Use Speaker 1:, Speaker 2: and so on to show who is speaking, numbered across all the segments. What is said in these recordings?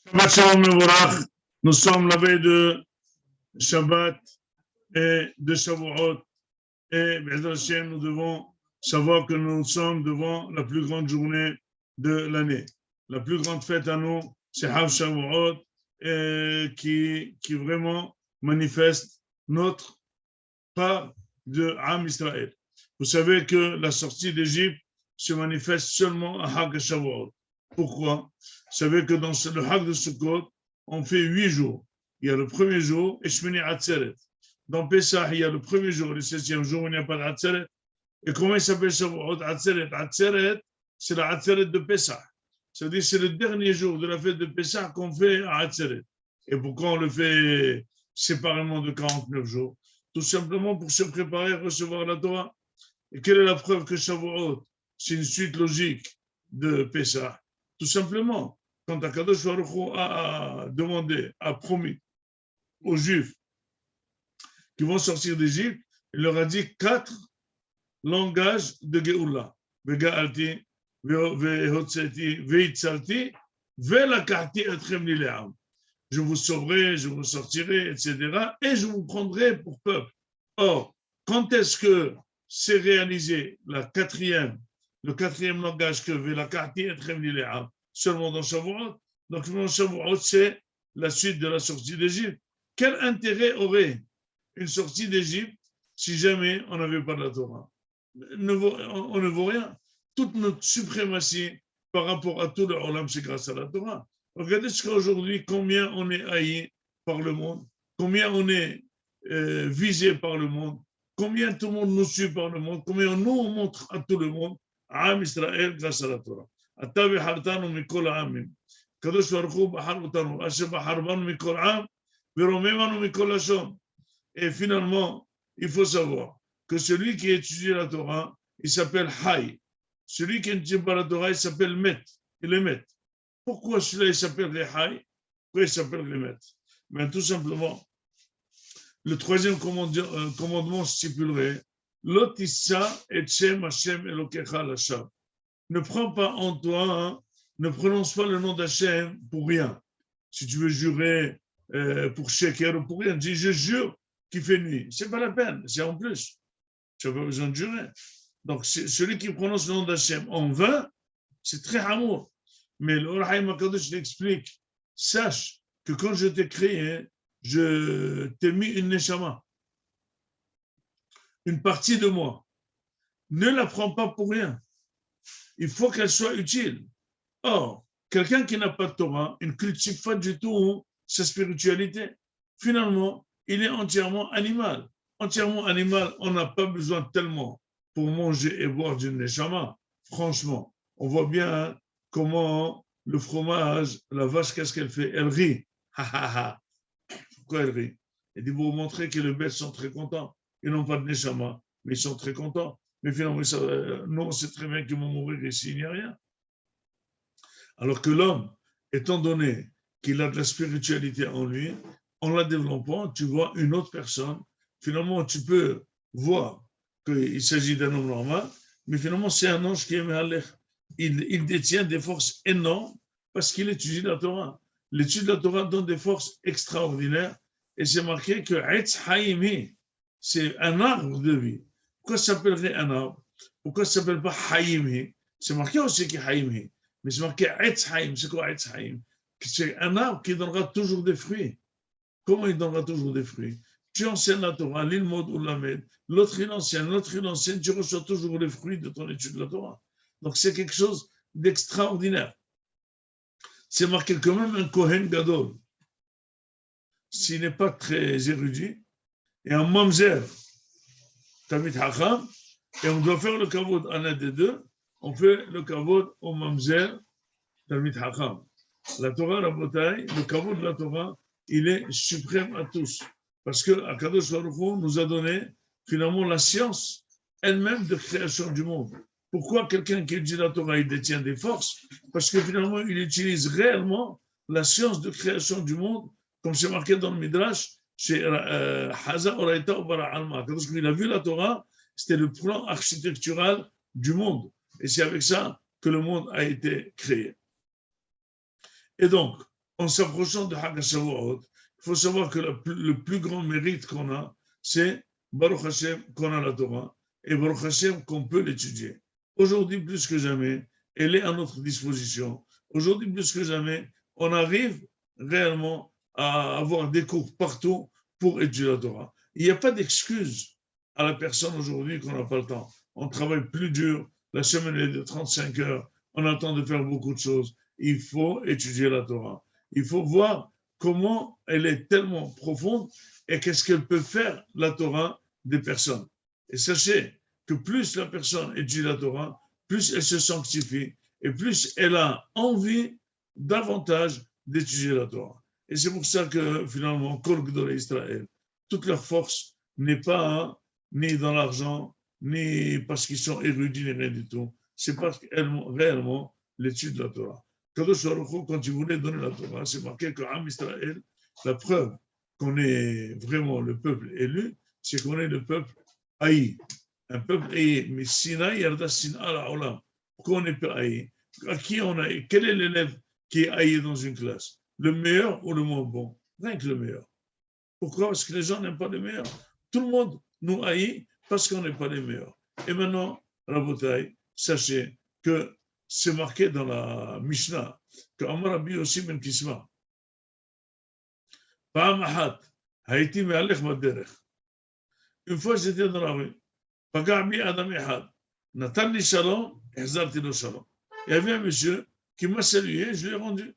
Speaker 1: Shabbat Shalom Mevorach. Nous sommes la veille de Shabbat et de Shavuot. Et B'ezrat Hashem, nous devons savoir que nous sommes devant la plus grande journée de l'année. La plus grande fête à nous, c'est Hav Shavuot, qui vraiment manifeste notre part de Am Israël. Vous savez que la sortie d'Égypte se manifeste seulement à Hag Shavuot. Pourquoi? Vous savez que dans le Hag de Sukkot, on fait 8 jours. Il y a le premier jour, et Shmini Atzeret. Dans Pesach, il y a le premier jour, le 7e jour, il n'y a pas d'Atzeret. Et comment il s'appelle Shavuot? Atzeret. Atzeret, c'est la Atzeret de Pesach. C'est-à-dire que c'est le dernier jour de la fête de Pesach qu'on fait à Atzeret. Et pourquoi on le fait séparément de 49 jours? Tout simplement pour se préparer à recevoir la Torah. Et quelle est la preuve que Shavuot, c'est une suite logique de Pesach? Tout simplement, quand Akadosh Baruch Hu a demandé, a promis aux Juifs qui vont sortir d'Égypte, il leur a dit 4 langages de Géoula. Vega'alti, vehotzeti, veitzalti, velakahti etrem lile'am. Je vous sauverai, je vous sortirai, etc. Et je vous prendrai pour peuple. Or, quand est-ce que c'est réalisé le quatrième langage que velakahti etrem lile'am? Seulement dans Shavuot. Donc, dans Shavuot, c'est la suite de la sortie d'Égypte. Quel intérêt aurait une sortie d'Égypte si jamais on n'avait pas de la Torah? On ne vaut rien. Toute notre suprématie par rapport à tout le Olam, c'est grâce à la Torah. Regardez ce qu'aujourd'hui, combien on est haï par le monde, combien on est visé par le monde, combien tout le monde nous suit par le monde, combien on nous montre à tout le monde, Am Israël, grâce à la Torah. אתה בחרתנו מכל העמים. הקדוש ברוך הוא בחר אותנו, אשר בחר בנו מכל עם, ורוממנו מכל לשון. Et finalement, il faut savoir que celui qui étudie la Torah, il s'appelle Hay. Celui qui n'étudie pas la Torah, il s'appelle Met. Il est Met. Pourquoi celui-là, il s'appelle les Hay? Pourquoi il s'appelle les Met? Ben, tout simplement, le troisième commandement stipulerait Lot issa et Shem Hashem Elokecha Lashav. Ne prends pas en toi, ne prononce pas le nom d'Hachem pour rien. Si tu veux jurer pour sheker ou pour rien, dis je jure qu'il fait nuit. C'est pas la peine, c'est en plus. Tu n'as pas besoin de jurer. Donc, celui qui prononce le nom d'Hachem en vain, c'est très amour. Mais le Haïm HaKadosh l'explique. Sache que quand je t'ai créé, je t'ai mis une neshama, une partie de moi. Ne la prends pas pour rien. Il faut qu'elle soit utile. Or, quelqu'un qui n'a pas de Torah, il ne cultive pas du tout sa spiritualité. Finalement, il est entièrement animal. Entièrement animal, on n'a pas besoin tellement pour manger et boire d'une neshama. Franchement, on voit bien comment le fromage, la vache, qu'est-ce qu'elle fait? Elle rit. Pourquoi elle rit? Elle dit, vous montrer que les bêtes sont très contents. Ils n'ont pas de neshama, mais ils sont très contents. Mais finalement, nous, on sait très bien qu'ils vont mourir ici, il n'y a rien. Alors que l'homme, étant donné qu'il a de la spiritualité en lui, en la développant, tu vois une autre personne. Finalement, tu peux voir qu'il s'agit d'un homme normal, mais finalement, c'est un ange qui est Mehalech. Il détient des forces énormes parce qu'il étudie la Torah. L'étude de la Torah donne des forces extraordinaires et c'est marqué que Etz Haïmi, c'est un arbre de vie. Pourquoi ça s'appellerait un arbre? Pourquoi ça ne s'appelle pas Haïmi? C'est marqué aussi qu'il y a Haïmi, mais c'est marqué Etz Haïm. C'est quoi Etz Haïm? C'est un arbre qui donnera toujours des fruits. Comment il donnera toujours des fruits? Tu enseignes la Torah, l'ilmod ou l'amed, l'autre il enseigne, tu reçois toujours les fruits de ton étude de la Torah. Donc c'est quelque chose d'extraordinaire. C'est marqué quand même un Kohen Gadol. S'il n'est pas très érudit, et un mamzer, Tamid Hacham, et on doit faire le kavod à l'un des deux, on fait le kavod au mamzer, Tamid Hacham. La Torah, la bataille, le kavod de la Torah, il est suprême à tous. Parce que Akadosh Baruch Hu nous a donné finalement la science elle-même de création du monde. Pourquoi quelqu'un qui étudie la Torah, il détient des forces? Parce que finalement, il utilise réellement la science de création du monde, comme c'est marqué dans le Midrash, chez Haza Oraita Obara Alma. Parce qu'il a vu la Torah, c'était le plan architectural du monde. Et c'est avec ça que le monde a été créé. Et donc, en s'approchant de Hag HaShavuot, il faut savoir que le plus grand mérite qu'on a, c'est Baruch Hashem qu'on a la Torah et Baruch Hashem qu'on peut l'étudier. Aujourd'hui, plus que jamais, elle est à notre disposition. Aujourd'hui, plus que jamais, on arrive réellement à avoir des cours partout pour étudier la Torah. Il n'y a pas d'excuse à la personne aujourd'hui qu'on n'a pas le temps. On travaille plus dur, la semaine est de 35 heures, on a le temps de faire beaucoup de choses. Il faut étudier la Torah. Il faut voir comment elle est tellement profonde et qu'est-ce qu'elle peut faire, la Torah, des personnes. Et sachez que plus la personne étudie la Torah, plus elle se sanctifie et plus elle a envie davantage d'étudier la Torah. Et c'est pour ça que finalement, Kol Gdolei Israël, toute leur force n'est pas ni dans l'argent, ni parce qu'ils sont érudits, ni rien du tout. C'est parce qu'elles ont réellement l'étude de la Torah. Kadosh Baruch Hu, quand il voulait donner la Torah, c'est marqué que Am Israël, la preuve qu'on est vraiment le peuple élu, c'est qu'on est le peuple haï. Un peuple haï. Mais Sinaï, Yarda Sina la Olam. Pourquoi on est pas haï? À qui on a haï? Quel est l'élève qui est haï dans une classe? Le meilleur ou le moins bon? Rien que le meilleur. Pourquoi? Parce que les gens n'aiment pas les meilleurs. Tout le monde nous haït parce qu'on n'est pas les meilleurs. Et maintenant, Rabotai, sachez que c'est marqué dans la Mishnah que Amar Rabbi Yossi ben Kisma, Pa'am Ahat, Haïti me'alech b'derech. Une fois, j'étais dans la rue. Paga' bi Adam Ehad. Natan li shalom, ehzarti lo shalom. Il y avait un monsieur qui m'a salué, je lui ai rendu.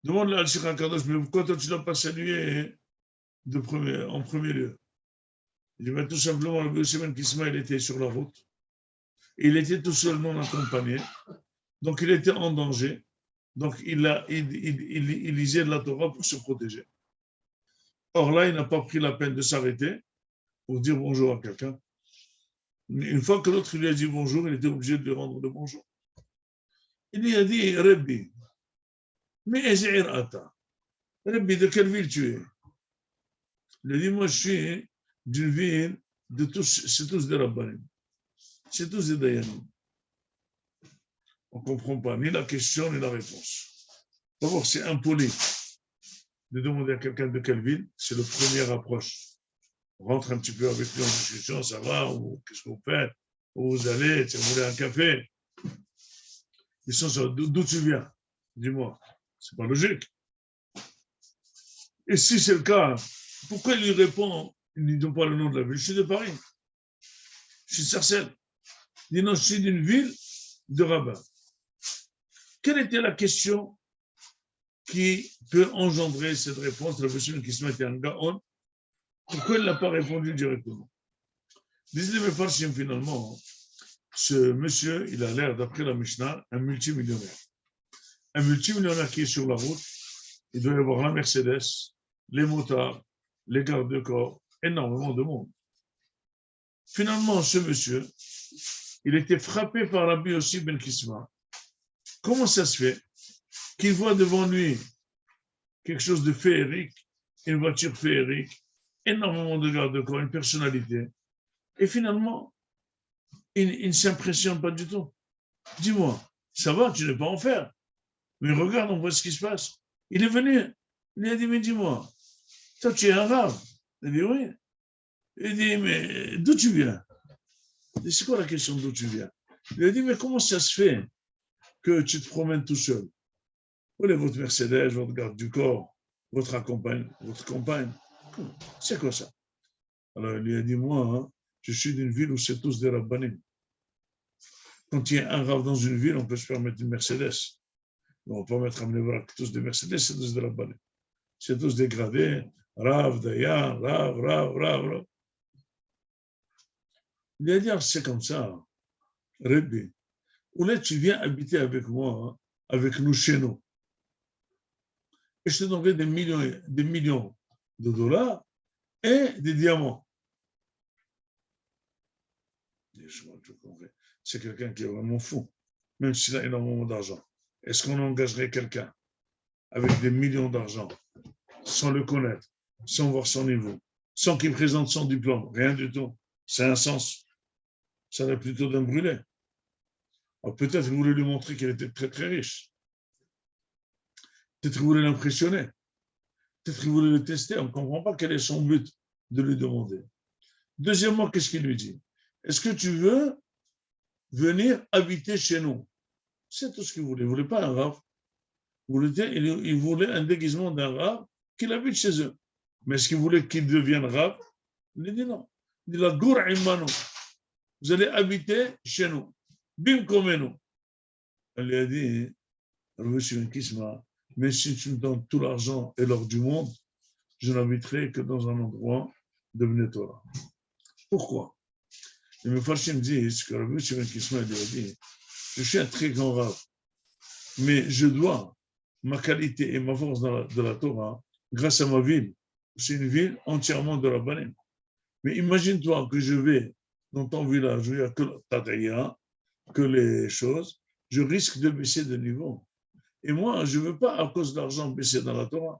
Speaker 1: Demande-le à Al-Sheikh HaKadosh, mais pourquoi toi tu ne l'as pas salué en premier lieu? Il dit, ben, tout simplement, le Yossi ben Kisma, il était sur la route. Il était tout seul, non accompagné. Donc, il était en danger. Donc, il lisait de la Torah pour se protéger. Or là, il n'a pas pris la peine de s'arrêter pour dire bonjour à quelqu'un. Une fois que l'autre lui a dit bonjour, il était obligé de lui rendre le bonjour. Il lui a dit, Rabbi, mais Ezir Ata, Rabbi, de quelle ville tu es? Il a dit, moi, je suis d'une ville de tous, c'est tous des rabbanim. C'est tous des dayanim. On ne comprend pas ni la question ni la réponse. D'abord, c'est impoli de demander à quelqu'un de quelle ville, c'est le premier approche. On rentre un petit peu avec lui en discussion, ça va, ou qu'est-ce que vous faites, où vous allez, vous voulez un café. Ils sont sur, d'où tu viens? Dis-moi. C'est pas logique. Et si c'est le cas, pourquoi il lui répond, il ne donne pas le nom de la ville? Je suis de Paris. Je suis de Sarcelles. Il dit non, je suis d'une ville de rabbin. Quelle était la question qui peut engendrer cette réponse? La personne qui se mettait en gaon. Pourquoi il ne l'a pas répondu directement? Disent les Mefarshim finalement, ce monsieur, il a l'air, d'après la Mishnah, un multimillionnaire. Un multimillionnaire qui est sur la route, il doit y avoir la Mercedes, les motards, les gardes de corps, énormément de monde. Finalement, ce monsieur, il était frappé par Rabbi Yossi ben Kisma. Comment ça se fait qu'il voit devant lui quelque chose de féerique, une voiture féerique, énormément de gardes de corps, une personnalité, et finalement, il ne s'impressionne pas du tout. Dis-moi, ça va, tu n'es pas en fer. Mais regarde, on voit ce qui se passe. Il est venu, il a dit, mais dis-moi, toi tu es arabe? Il dit, oui. Il dit, mais d'où tu viens? Il dit, c'est quoi la question d'où tu viens? Il a dit, mais comment ça se fait que tu te promènes tout seul? Où est votre Mercedes, votre garde du corps, votre compagne? C'est quoi ça? Alors il lui a dit, moi, hein, je suis d'une ville où c'est tous des rabbanim. Quand il y a un rave dans une ville, on peut se permettre une Mercedes. On ne va pas mettre à Mnebrak tous des Mercedes, c'est tous des rabbanim. C'est tous dégradés, rav, dayan, rav. Il a dit, c'est comme ça, Rebbe. Ou là, tu viens habiter avec moi, hein, avec nous chez nous. Et je te donnerai des millions de dollars et des diamants. C'est quelqu'un qui est vraiment fou, même s'il a énormément d'argent. Est-ce qu'on engagerait quelqu'un avec des millions d'argent, sans le connaître, sans voir son niveau, sans qu'il présente son diplôme? Rien du tout. C'est un sens. Ça va plutôt d'un brûlé. Alors peut-être qu'il voulait lui montrer qu'il était très très riche. Peut-être qu'il voulait l'impressionner. Peut-être qu'il voulait le tester. On ne comprend pas quel est son but de lui demander. Deuxièmement, qu'est-ce qu'il lui dit? Est-ce que tu veux venir habiter chez nous? C'est tout ce qu'il voulait. Il ne voulait pas un rave. Il voulait un déguisement d'un rave qu'il habite chez eux. Mais est-ce qu'il voulait qu'il devienne rave? Il lui dit non. Il dit la gour imano. Vous allez habiter chez nous. Bim komenu. Elle lui a dit, mais si tu me donnes tout l'argent et l'or du monde, je n'habiterai que dans un endroit de Bnei Torah. Pourquoi? Les Mefarshim disent que Rabbi Shimon Kisma lui a dit, je suis un très grand rave, mais je dois ma qualité et ma force de la Torah grâce à ma ville. C'est une ville entièrement de Rabbanim. Mais imagine-toi que je vais dans ton village où il n'y a que Tataïa, que les choses, je risque de baisser de niveau. Et moi, je ne veux pas, à cause de l'argent, baisser dans la Torah.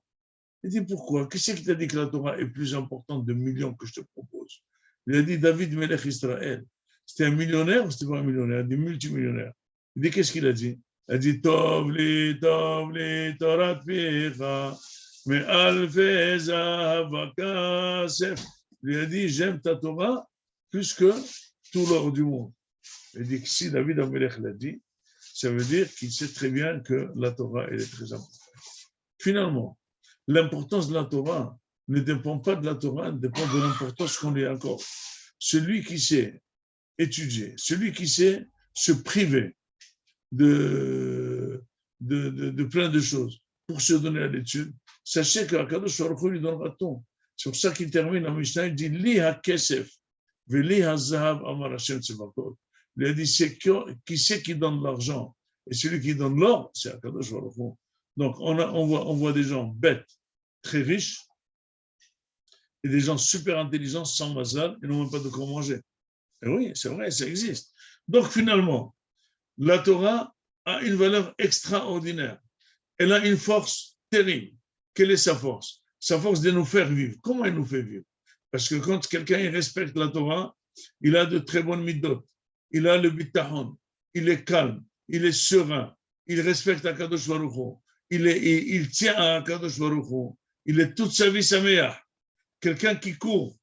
Speaker 1: Il dit pourquoi? Qu'est-ce qui t'a dit que la Torah est plus importante de millions que je te propose? Il a dit David Melech Israël. C'était un millionnaire ou c'était pas un millionnaire? Il a dit multimillionnaire. Il dit qu'est-ce qu'il a dit? Il a dit Tov li, Torah tficha, me alfe zahav kasef. Il a dit j'aime ta Torah plus que tout l'or du monde. Il dit que si David Amelech l'a dit, ça veut dire qu'il sait très bien que la Torah elle est très importante. Finalement, l'importance de la Torah ne dépend pas de la Torah, elle dépend de l'importance qu'on lui accorde. Celui qui sait étudier, celui qui sait se priver de plein de choses pour se donner à l'étude, sachez qu'Akadosh Baruch Hu lui donnera tout. C'est pour ça qu'il termine la Mishnah, il dit Li ha-kesef, veli ha-zahav amar Hashem tzevakot. Il a dit qui c'est qui donne l'argent et celui qui donne l'or, c'est Akadosh Baruch Hu. Donc on voit des gens bêtes, très riches, et des gens super intelligents, sans mazal, et n'ont même pas de quoi manger. Et oui, c'est vrai, ça existe. Donc finalement, la Torah a une valeur extraordinaire. Elle a une force terrible. Quelle est sa force? Sa force de nous faire vivre. Comment elle nous fait vivre? Parce que quand quelqu'un respecte la Torah, il a de très bonnes mitzvot. Il a le bitachon. Il est calme. Il est serein. Il respecte Akadosh Baruch Hu. Il tient à Akadosh Baruch Hu. Il est toute sa vie saméach. Quelqu'un qui court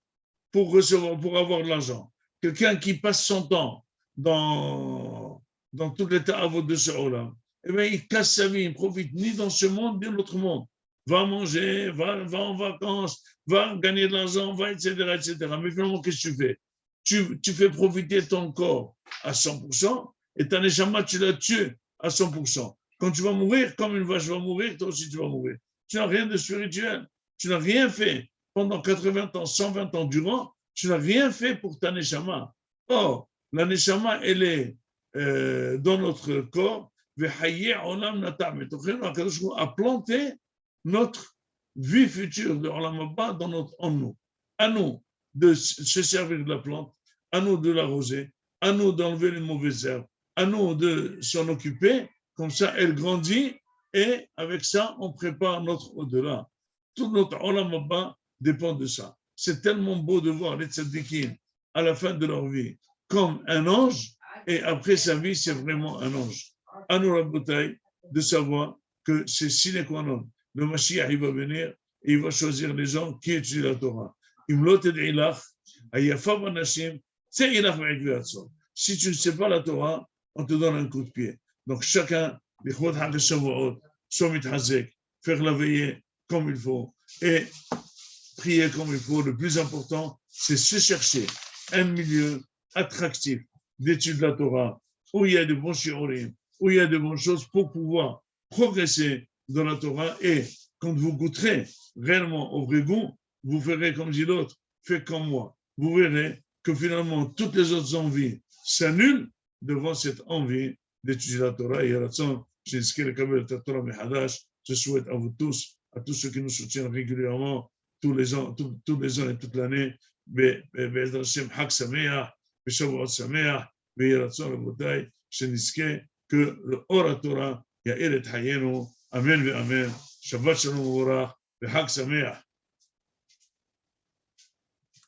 Speaker 1: pour avoir de l'argent. Quelqu'un qui passe son temps dans tout l'état à de ce haut-là. Eh bien, il casse sa vie, il ne profite ni dans ce monde, ni dans l'autre monde. Va manger, va en vacances, va gagner de l'argent, va, etc., etc. Mais finalement, qu'est-ce que tu fais? Tu fais profiter ton corps à 100% et ta neshama, tu la tues à 100%. Quand tu vas mourir, comme une vache va mourir, toi aussi tu vas mourir. Tu n'as rien de spirituel. Tu n'as rien fait pendant 80 ans, 120 ans durant. Tu n'as rien fait pour ta neshama. Or, la neshama, elle est dans notre corps. A planté notre vie future de Olam Haba en nous. À nous de se servir de la plante, à nous de l'arroser, à nous d'enlever les mauvaises herbes, à nous de s'en occuper. Comme ça, elle grandit et avec ça, on prépare notre au-delà. Tout notre Olam Haba dépend de ça. C'est tellement beau de voir les tzaddikim à la fin de leur vie comme un ange et après sa vie, c'est vraiment un ange. À nous, Rabotai, de savoir que c'est sine qua non. Le Mashiach, il va venir et il va choisir les gens qui étudient la Torah. Si tu ne sais pas la Torah, on te donne un coup de pied. Donc chacun, faire la veillée comme il faut et prier comme il faut. Le plus important, c'est se chercher un milieu attractif d'étude de la Torah, où il y a de bons shiurim, où il y a de bonnes choses pour pouvoir progresser dans la Torah. Et quand vous goûterez réellement au vrai goût, vous ferez comme dit l'autre, faites comme moi. Vous verrez que finalement, toutes les autres envies s'annulent devant cette envie d'étudier la Torah. Et à la fin, je souhaite à vous tous, à tous ceux qui nous soutiennent régulièrement, tous les ans et toute l'année, בעזרת השם חג שמח ושבועות שמח ויהי רצון רבותיי שנזכה לאור התורה יאיר את חיינו אמן ואמן שבת שלום ומבורך וחג שמח